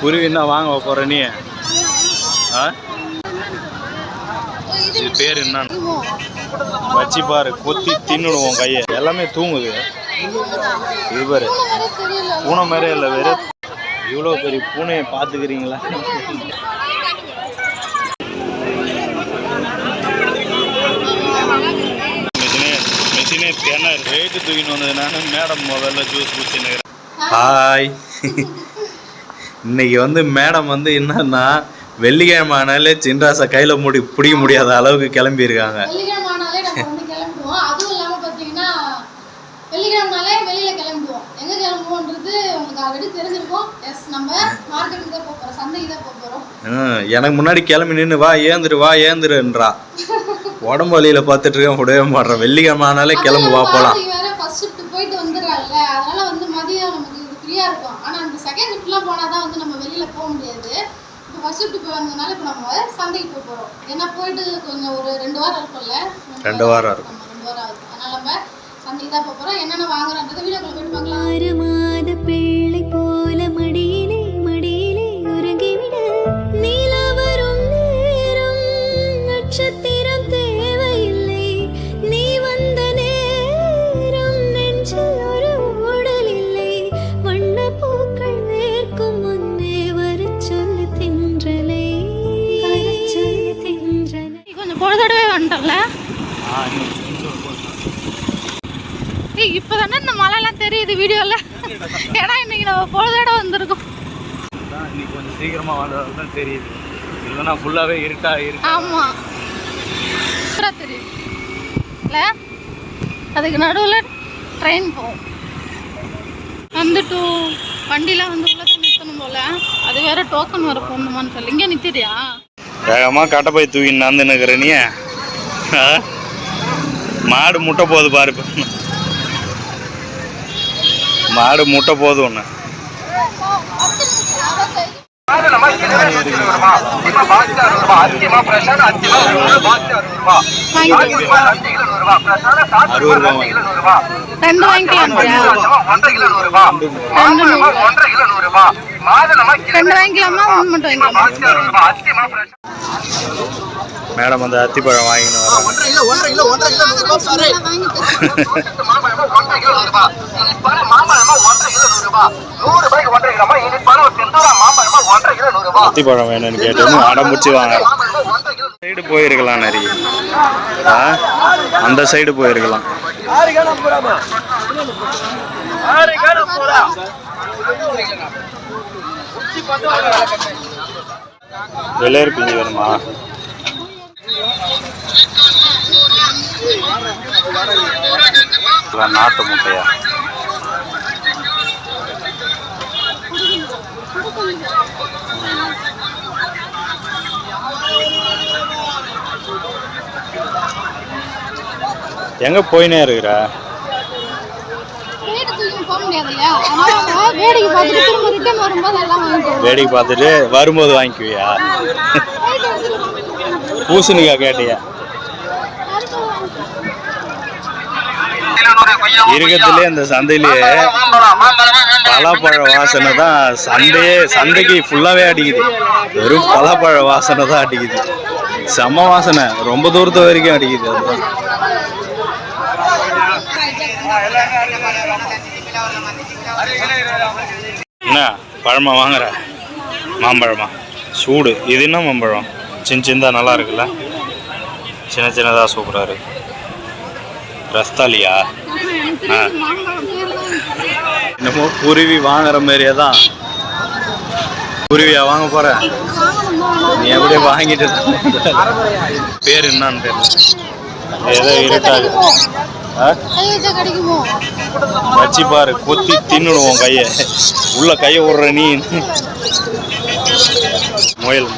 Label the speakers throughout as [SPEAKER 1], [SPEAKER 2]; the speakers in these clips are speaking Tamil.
[SPEAKER 1] குருவின்னா வாங்க போற நீ இது பேர் என்னன்னு வச்சு பாரு, கொத்தி தின்னுடுவோம் கையை. எல்லாமே தூங்குது. இது பாரு பூனை மாதிரி இல்லை, வேற இவ்வளோ பெரிய பூனையை பார்த்துக்கிறீங்களா? மிஷினே திணறு ரேட்டு தூக்கின்னு வந்ததுனால மேடம் முதல்ல ஜூஸ் குடிச்சுன்னு. ஹாய், இன்னைக்கு வந்து மேடம் வந்து என்னன்னா வெள்ளிக்கிழமை ஆனாலே சின்ராசை கையில் பிடிக்க முடியாத அளவுக்கு கிளம்பியிருக்காங்க. எனக்கு முன்னாடி கிளம்பி நின்று வா ஏந்துருன்றா. உடம்பு வழியில பார்த்துட்டு இருக்கேன், விடவே மாட்டேன். வெள்ளிக்கிழமை ஆனாலே கிளம்பு வா போலாம்.
[SPEAKER 2] ஃபர்ஸ்ட் ஷிஃப்ட் போய் வந்ததனால இப்போ நம்ம சந்தைக்கு போறோம். ஏன்னா போயிட்டு கொஞ்சம் ஒரு 2 வாரம் இருக்கும்ல.
[SPEAKER 1] 2 வாரம் இருக்கும்.
[SPEAKER 2] 2 வாரம் ஆகுது. அதனால நம்ம சந்தைக்கு தான் போறோம். என்னென்ன வாங்குறோம்ன்றத வீடியோக்குள்ள போய் பார்க்கலாம்.
[SPEAKER 3] 6 மாத பிள்ளை போல மடியிலே மடியிலே உறங்கிவிட நீலா வரும் நேரம் நட்சத்திரம் தேவையில்லை. நீ வந்த நேரம் நெஞ்சில் ஒரு ஊடல் இல்லை. வண்ண பூக்கள் வேர்க்கும் முன்னே வரச் சொல்லு தென்றலை.
[SPEAKER 2] கொஞ்சம் பொழுதடவே வந்துட்டோம்ல. இப்பதானே இந்த மலைலாம் தெரியுது வீடியோல. ஏன்னா இன்னைக்கு நம்ம பொழுதோட வந்திருக்கோம்.
[SPEAKER 1] இன்னைக்கு கொஞ்சம் சீக்கிரமா வந்ததான் தெரியுது, இல்லைன்னா ஃபுல்லாவே இருட்டா இருக்கு.
[SPEAKER 2] ஆமா தெரியுது இல்ல, அதுக்கு நடுவில் ட்ரெயின் போகும். வந்துட்டு வண்டிலாம் வந்து உள்ளதான் நிறுத்தணும் போல. அது வேற டோக்கன் வர போகணுமான்னு சொல்லி இங்கே நிறுத்திறியா?
[SPEAKER 1] வேகமாக கட்டை போய் தூக்கி நடந்துன்னுக்குற நீ. மாடு முட்டை போகுது பாரு, மாடு முட்டை போகுது ஒன்று. மேடம் அந்த அத்திப்பழம் வாங்கினு அத்திப்பழம் வேணும்னு கேட்டு அடம்பிடிச்சு வாங்க. சைடு போயிருக்கலாம், நிறைய அந்த சைடு போயிருக்கலாம். வெள்ளையர் பிஞ்சு வேணுமா? நாட்டு முட்டையா? எங்க போயினே இருக்கிற? வேடிக்கை பார்த்துட்டு வரும்போது வாங்கிக்குவியா? பூசணிக்கா கேட்டியா? இருக்கிறதுலே இந்த சந்தையிலேயே பலாப்பழ வாசனை தான் சந்தைக்கு ஃபுல்லாவே அடிக்குது. வெறும் பலாப்பழ வாசனை தான் அடிக்குது. செம்ம வாசனை, ரொம்ப தூரத்து வரைக்கும் அடிக்குது. அதுதான் என்ன பழமா வாங்குற? மாம்பழமா? சூடு. இது என்ன மாம்பழம்? சின்னதா நல்லா இருக்குல்ல, சின்னதாக சூப்பராக இருக்கு. ரஸ்தாலியா? என்னமோ குருவி வாங்குற மாதிரியே தான். குருவியா வாங்க போற? நீ எப்படியே வாங்கிட்டு பேர் என்னன்னு தெரியல, ஏதோ இருட்டாது. வச்சு பாரு, கொத்தி தின்னுடுவோம் கையை. உள்ள கையை விடுற நீ. முயல்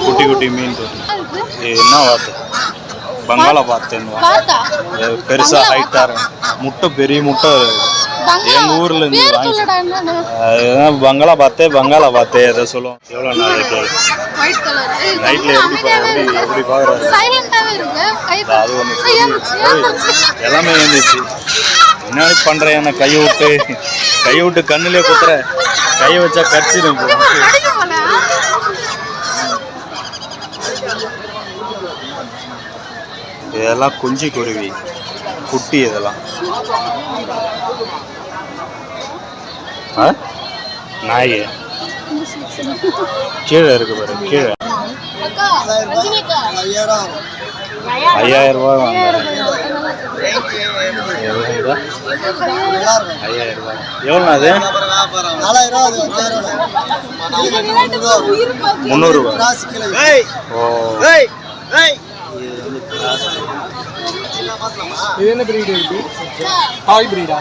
[SPEAKER 1] குட்டி குட்டி மீன். என்ன வாத்து? பங்களா பார்த்தேன்னு பெருசா ஹைட்டா முட்டை, பெரிய முட்டை. எங்க ஊர்ல இருந்து வாங்கி பங்களா பார்த்தே எதை சொல்லுவோம். எவ்வளோ நாள் நைட்ல எப்படி பாக்குறாரு? அது ஒன்று எல்லாமே இருந்துச்சு. என்ன பண்ணுறேன் என்ன கையை விட்டு கண்ணுலேயே குத்துற கையை வச்சா கடிச்சிடும். இதெல்லாம் குஞ்சு குருவி குட்டி இதெல்லாம். நாய் கீழே இருக்கு பாரு, கீழே 5000 ரூபாய் வாங்குறேன். 5000 ரூபாய் எவ்வளோண்ணா அது? 300 ரூபா. ஓ
[SPEAKER 4] இது என்ன பிரீடு இருக்கு? ஹாய் பிரீடா?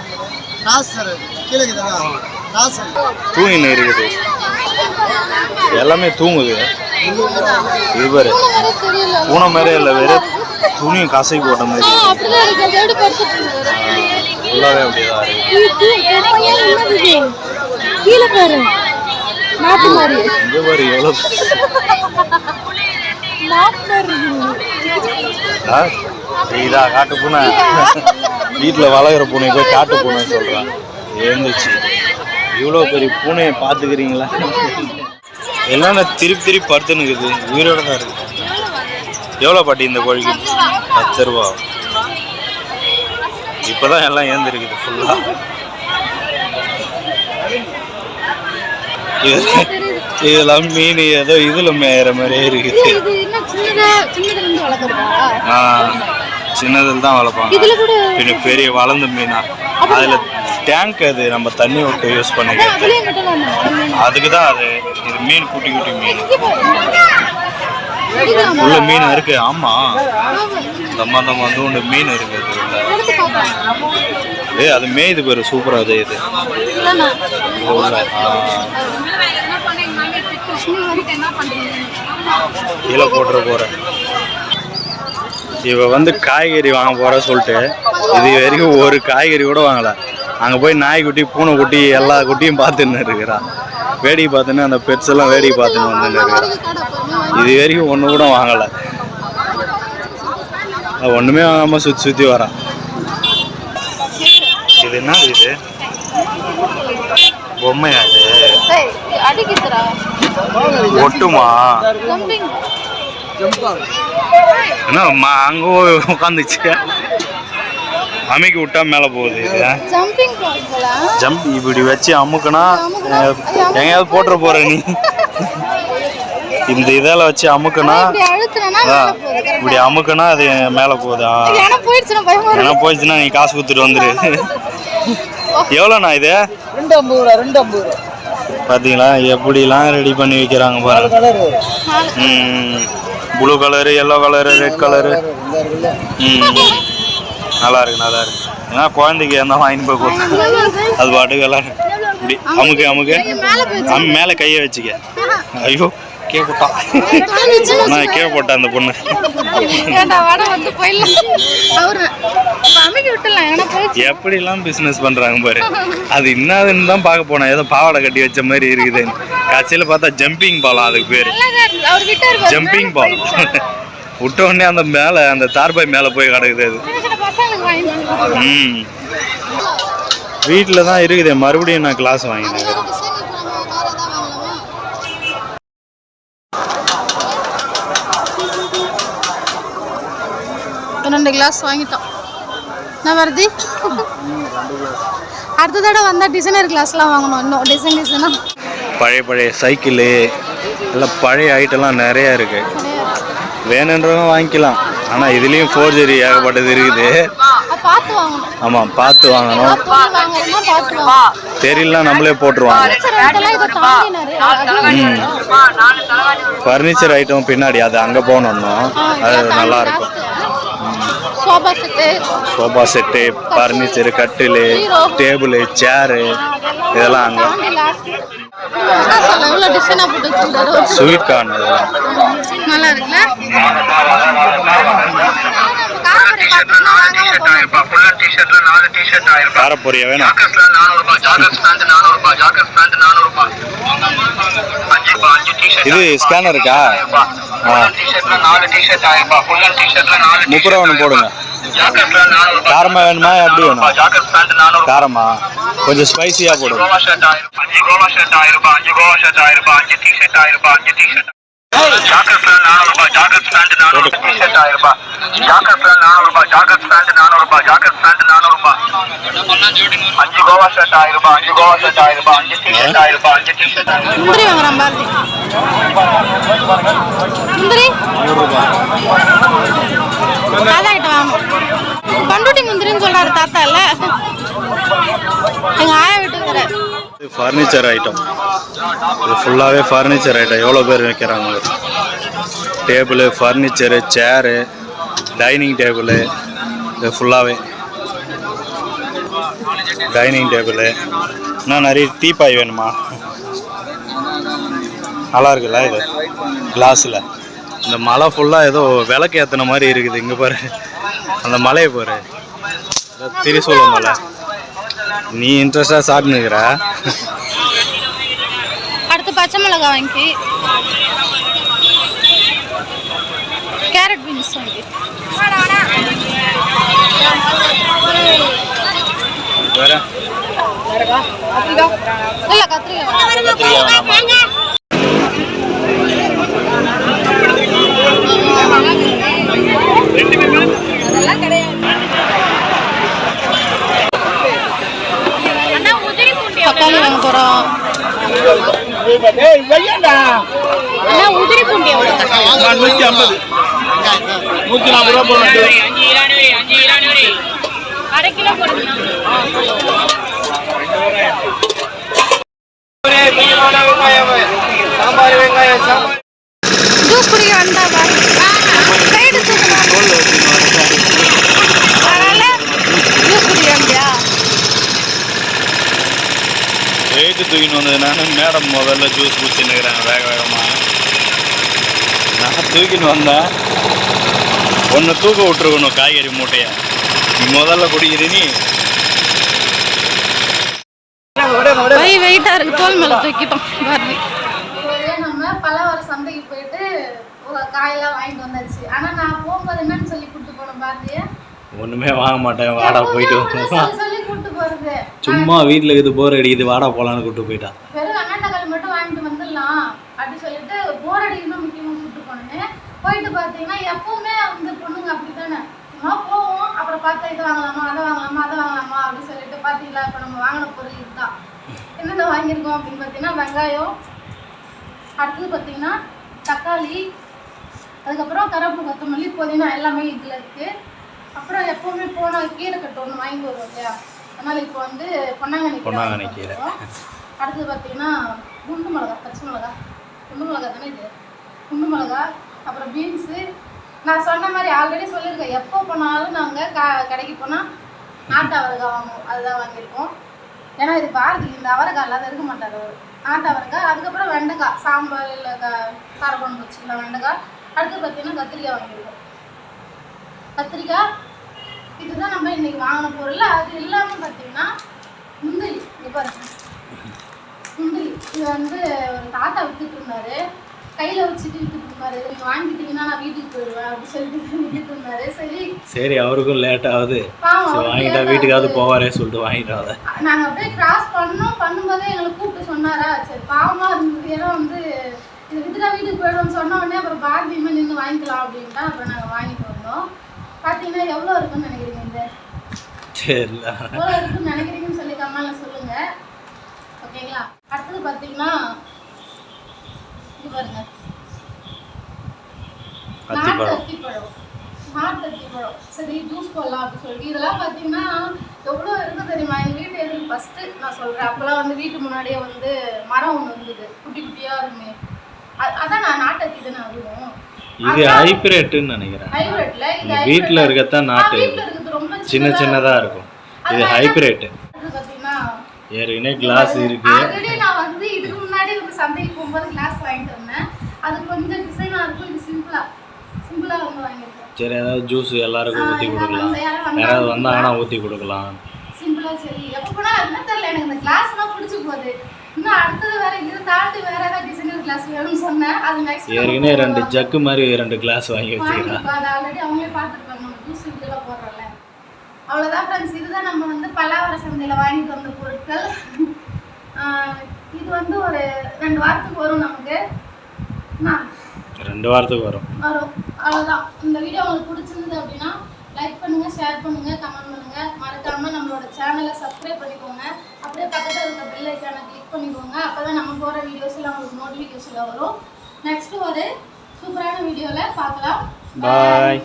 [SPEAKER 1] தூங்கின்னு இருக்குது, எல்லாமே தூங்குது. இது பாரு பூனை மாதிரி இல்லை, வேறு துணியும் கசை போட்ட மாதிரி ஃபுல்லாகவே அப்படிதான் இருக்கு. இங்கே பாரு எவ்வளோ இதா காட்டு பூனை. வீட்டில் வளர்கிற பூனை போய் காட்டு பூனைன்னு சொல்கிறான். எழுந்துச்சு இவ்வளோ பெரிய பூனையை பார்த்துக்கிறீங்களா? என்னென்ன திருப்பி படுத்துனுக்குது, உயிரோட தான் இருக்குது. எவ்வளோ பாட்டி இந்த கோழிக்கு? 10 ரூபா. இப்போ தான் எல்லாம் ஏந்திருக்குது ஃபுல்லாக. இதெல்லாம் மீன் ஏதோ இதில் மேயிற மாதிரியே இருக்குது. சின்னதில் தான் வளர்ப்பாங்க, பின்ன பெரிய வளர்ந்த மீனா. அதில் டேங்க் அது நம்ம தண்ணி விட்டு யூஸ் பண்ணிக்கிறது, அதுக்கு தான் அது. இது மீன் குட்டி குட்டி மீன் உள்ள மீன் இருக்கு. ஆமாம் சம்பந்தம் வந்து ஒன்று மீன் இருக்குது உள்ள. அது மேய்து பேர் சூப்பராக அது. இது கீழே போட்டுற போகிறேன். இவ வந்து காய்கறி வாங்க போற சொல்லிட்டு இது வரைக்கும் ஒரு காய்கறி கூட வாங்கல. அங்கே போய் நாய்க்குட்டி பூனைக்குட்டி எல்லா குட்டியும் பார்த்துன்னு இருக்கிறான். வேடிக்கை பார்த்துன்னு அந்த பெட்ஸ் எல்லாம் வேடிக்கை பார்த்துன்னு வந்துன்னு இருக்கிறான். இது வரைக்கும் ஒன்று கூட வாங்கலை. ஒன்றுமே வாங்காமல் சுற்றி வரான். இது என்ன இது? பொம்மையா இது? ஒட்டுமா? என்ன அங்கே உட்காந்துச்சு அமைக்கி விட்டா மேலே போகுது. இது ஜம்ப் இப்படி வச்சு அமுக்குனா எங்கேயாவது போட்டுற போற நீ. இந்த இதால வச்சு அமுக்குனா இப்படி அமுக்குனா அது மேலே போகுதா? ஏன்னா போயிடுச்சுன்னா நீ காசு கொடுத்துட்டு வந்துரு. எவ்வளோண்ணா இது?
[SPEAKER 4] 250.
[SPEAKER 1] பார்த்தீங்களா எப்படிலாம் ரெடி பண்ணி வைக்கிறாங்க பாருங்க. Blue colour, yellow colour, red colour. நல்லா இருக்கு நல்லா இருக்கு. ஏன்னா குழந்தைக்கு என்ன வாங்கிட்டு போய் கொடுத்தா அது பாட்டுக்கு எல்லாம் இப்படி அமுக்கு மேலே கையை வச்சுக்க. ஐயோ கே போட்டான், நான் கே போட்டேன் அந்த பொண்ணு. எப்படிலாம் பிஸ்னஸ் பண்ணுறாங்க பாரு. அது என்னதுன்னு தான் பார்க்க போனேன். ஏதோ பாவாடை கட்டி வச்ச மாதிரி இருக்குது. கட்சியில் பார்த்தா ஜம்பிங் பாலம், அதுக்கு பேர் ஜம்பிங் பாலம். விட்ட உடனே அந்த மேலே அந்த தார்பாய் மேலே போய் கிடக்குது அது. வீட்டில் தான் இருக்குது. மறுபடியும் நான் கிளாஸ் வாங்கினேன்.
[SPEAKER 2] ரெண்டு கிளாஸ் வாங்கிட்டோம். நான் வருது அடுத்த தடவை வந்தால் டிசைனர் கிளாஸ்லாம் வாங்கணும். இன்னும் டிசைனாக
[SPEAKER 1] பழைய சைக்கிளு எல்லாம் பழைய ஐட்டம்லாம் நிறையா இருக்குது. வேணுன்றவங்க வாங்கிக்கலாம். ஆனால் இதுலேயும் ஃபோர்ஜரி ஏகப்பட்டது இருக்குது. ஆமாம் பார்த்து வாங்கணும். தெரியலாம் நம்மளே போட்டுருவாங்க. ஃபர்னிச்சர் ஐட்டம் பின்னாடி அது அங்கே போனோம்னா அது நல்லாயிருக்கும். சோஃபா செட்டு, ஃபர்னிச்சரு, கட்டில், டேபிள், சேரு இதெல்லாம் அங்கே. ஸ்வீட் கார்ன் இதெல்லாம்
[SPEAKER 2] நல்லா இருக்குல்ல?
[SPEAKER 1] காரப்பொரியா வேணும்? இது ஸ்கேனர் இருக்கா? 30 ரூபா ஒன்று போடுங்க. காரமாக வேணுமா எப்படி வேணும்? காரமா கொஞ்சம் ஸ்பைசியாக போடுங்க.
[SPEAKER 2] முந்திரி வாங்குறான் பாரதி. முந்திரி காலாயிட்டு வாங்கணும். பண்டுட்டி முந்திரின்னு சொல்றாரு தாத்தா இல்ல, எங்க ஆயா வீட்டுக்கு வர.
[SPEAKER 1] ஃபர்னிச்சர் ஐட்டம், இது ஃபுல்லாகவே ஃபர்னிச்சர் ஐட்டம். எவ்வளோ பேர் வைக்கிறாங்க? டேபிள், ஃபர்னிச்சரு, சேரு, டைனிங் டேபிள், இது ஃபுல்லாகவே டைனிங் டேபிள். இன்னும் நிறைய டீப்பாய் வேணுமா? நல்லா இருக்குல்ல இது கிளாஸில். இந்த மலை ஃபுல்லாக ஏதோ விளக்கு ஏற்றின மாதிரி இருக்குது. இங்கே பாரு, அந்த மலையை பாரு, திரிசூலம் மலை. நீ இன்ட்ரெஸ்டாக சாப்பிட்டுனுக்குற.
[SPEAKER 2] அடுத்து பச்சை மிளகாய் வாங்கி, கேரட் பீன்ஸ் வாங்கி.
[SPEAKER 1] வேற
[SPEAKER 2] இல்ல கத்திரிக்காய். தக்காளி வாங்க போறோம். உதிரி பூண்டி எவ்வளோ?
[SPEAKER 4] 150. 140 ரூபா போடுங்க.
[SPEAKER 2] 1/2 கிலோ போடுங்க. ஜூஸ் குடிக்க வந்தா சைடு அதனால ஜூஸ் குடிக்க வந்தியா?
[SPEAKER 1] வெயிட்டு தூக்கின்னு வந்தது நான். மேடம் முதல்ல ஜூஸ் குடிச்சுன்னுக்குறேன் வேக வேகமாக. நான் தூக்கின்னு வந்தேன். ஒன்று தூக்க விட்டுருக்கணும் காய்கறி மூட்டையை. நீ முதல்ல குடிக்கிற. நீ
[SPEAKER 2] வெயிட்டா இருக்கு, தோல் மேல தூக்கிட்டோம். நம்ம பலவர சந்தைக்கு போயிட்டு காயெல்லாம் வாங்கிட்டு வந்தாச்சு. ஆனா நான் போகும்போது என்னன்னு சொல்லி கூட்டு போனோம் பாரதிய.
[SPEAKER 1] ஒன்றுமே வாங்க மாட்டேன், வாடா போயிட்டு
[SPEAKER 2] சொல்லி கூட்டு போறது.
[SPEAKER 1] சும்மா வீட்டில் இருக்குது போர் அடிக்குது, வாடா போகலான்னு கூட்டு போயிட்டா.
[SPEAKER 2] வெறும் வெங்காயத்தக்காளி மட்டும் வாங்கிட்டு வந்துடலாம் அப்படி சொல்லிட்டு போர் அடிக்கணும் முக்கியமாக கூட்டு போனேன்னு போயிட்டு பார்த்தீங்கன்னா எப்பவுமே வந்து பொண்ணுங்க அப்படித்தானே சும்மா போவோம். அப்புறம் பார்த்தா இது வாங்கலாமா, அதை வாங்கலாமா, அதை வாங்கலாமா அப்படின்னு சொல்லிட்டு பார்த்தீங்களா. இப்போ நம்ம வாங்கின பொருள் இதுதான். என்னென்ன வாங்கியிருக்கோம் அப்படின்னு பார்த்தீங்கன்னா வெங்காயம், அடுத்தது பார்த்தீங்கன்னா தக்காளி, அதுக்கப்புறம் கருவேப்பிலை, கொத்தமல்லி, புதினா எல்லாமே இதில் இருக்குது. அப்புறம் எப்போவுமே போனால் கீரை கட்டு ஒன்று வாங்கிட்டு வருவோம் இல்லையா, அதனால் இப்போ வந்து பொன்னாங்கண்ணி கீரை. அடுத்தது பார்த்தீங்கன்னா குண்டு மிளகா, பச்சை மிளகா, குண்டு மிளகா தானே இது, குண்டு மிளகா, அப்புறம் பீன்ஸு. நான் சொன்ன மாதிரி ஆல்ரெடி சொல்லியிருக்கேன், எப்போ போனாலும் நாங்கள் கடைக்கு போனால் நாட்டு அவரைக்காய் வாங்குவோம். அதுதான் வாங்கியிருக்கோம். ஏன்னா இது பாரதி இந்த அவரைக்காய் இல்லாத இருக்க மாட்டார் அவர். நாட்டு அவரைக்காய், அதுக்கப்புறம் வெண்டைக்காய், சாம்பார் இல்லை காரக்குழம்பு வச்சுக்கலாம் வெண்டைக்காய். அடுத்து பார்த்தீங்கன்னா கத்திரிக்காய் வாங்கியிருக்கோம். கத்திரிக்காய் இதுதான் நம்ம இன்னைக்கு வாங்கின பொருள். அது இல்லாமல் பார்த்தீங்கன்னா முந்திரி. இங்கே பாருங்க முந்திரி. இது வந்து ஒரு தாத்தா வித்துட்டு இருந்தாரு, கையில் வச்சுட்டு வித்துட்டு இருந்தாரு. நீங்கள் வாங்கிட்டீங்கன்னா நான் வீட்டுக்கு போயிடுவேன் அப்படி சொல்லிட்டு வித்துட்டு இருந்தாரு. சரி அவருக்கும் லேட் ஆகுது, வாங்கிட்டா வீட்டுக்காவது போவாரே சொல்லிட்டு வாங்கிட்டாங்க. நாங்கள் அப்படியே கிராஸ் பண்ணும்போதே எங்களை கூப்பிட்டு சொன்னாரா, சரி பாவமாக இருந்தது. ஏன்னா வந்து இது வித்துட்டா வீட்டுக்கு போயிடுவோம்னு சொன்ன உடனே அப்புறம் பாரதியுமே நின்று வாங்கிக்கலாம் அப்படின்ட்டா அப்புறம் நாங்கள் வாங்கிட்டு வந்தோம். பார்த்தீங்கன்னா எவ்வளோ இருக்குன்னு நினைக்கிறீங்க? இந்த எவ்வளோ இருக்குன்னு நினைக்கிறீங்கன்னு சொல்லி கமெண்ட்ல சொல்லுங்க, ஓகேங்களா? அடுத்தது பார்த்தீங்கன்னா இது பாருங்க, நாட்டு அத்திப்பழம். நாட்டு அத்திப்பழம் சரி ஜூஸ் போடலாம் அப்படின்னு சொல்லிட்டு இதெல்லாம் பார்த்தீங்கன்னா எவ்வளோ இருக்குது தெரியுமா? எங்கள் வீட்டு எதுக்கு ஃபஸ்ட்டு நான் சொல்கிறேன், அப்போல்லாம் வந்து வீட்டு முன்னாடியே வந்து மரம் ஒன்று இருந்தது, குட்டி குட்டியாக இருக்குமே. அதான் நான் நாட்டு அத்தி தானே அதுவும். இது ஹைபிரிட்னு நினைக்கிறேன். ஹைபிரிட்ல இது வீட்ல இருக்கதா நாட்டு. வீட்ல இருக்குது ரொம்ப சின்ன சின்னதா இருக்கும். இது ஹைபிரிட். அது பாத்தீங்கன்னா ஏற்கனவே கிளாஸ் இருக்கு. ஆல்ரெடி நான் வந்து இதுக்கு முன்னாடி ஒரு சந்தைக்கு போகும்போது கிளாஸ் வாங்கிட்டு வந்தேன். அது கொஞ்சம் டிசைனா இருக்கும், இது சிம்பிளா வந்து வாங்கிருக்கேன். சரி ஏதாவது ஜூஸ் எல்லாருக்கும் ஊத்தி கொடுக்கலாம், யாராவது வந்தாங்கன்னா ஊத்தி கொடுக்கலாம் சிம்பிளா. சரி எப்போ போனா என்ன தெரியல, எனக்கு இந்த கிளாஸ்லாம் பிடிச்சி போகுது. இன்னும் அடுத்தது வேற இதை தாண்டி வேற ஏதாவது டிசைனர் கிளாஸ் வேணும்னு சொன்னேன். அது நெக்ஸ்ட் ஏற்கனவே 2 ஜக்கு மாதிரி 2 கிளாஸ் வாங்கி வச்சிருக்கேன். அது ஆல்ரெடி அவங்களே பார்த்துருப்பாங்க, நம்ம ஜூஸ் இதெல்லாம் போடுறோம்ல. அவ்வளோதான் ஃப்ரெண்ட்ஸ். இதுதான் நம்ம வந்து பல்லாவர சந்தையில் வாங்கிட்டு வந்த பொருட்கள். இது வந்து ஒரு 2 வாரத்துக்கு வரும் நமக்கு.
[SPEAKER 1] 2 வாரத்துக்கு வரும்.
[SPEAKER 2] அவ்வளோதான். இந்த வீடியோ உங்களுக்கு பிடிச்சிருந்தது அப்படின்னா லைக் பண்ணுங்கள், ஷேர் பண்ணுங்கள், கமெண்ட் பண்ணுங்கள். மறக்காமல் நம்மளோட சேனலை சப்ஸ்கிரைப் பண்ணிக்கோங்க. அப்படியே பக்கத்தில் இருக்க பெல் ஐக்கானை கிளிக் பண்ணிக்கோங்க. அப்போ தான் நம்ம போகிற வீடியோஸில் உங்களுக்கு நோட்டிஃபிகேஷனில் வரும். நெக்ஸ்ட்டு ஒரு சூப்பரான வீடியோவில் பார்க்கலாம்.
[SPEAKER 1] பாய்.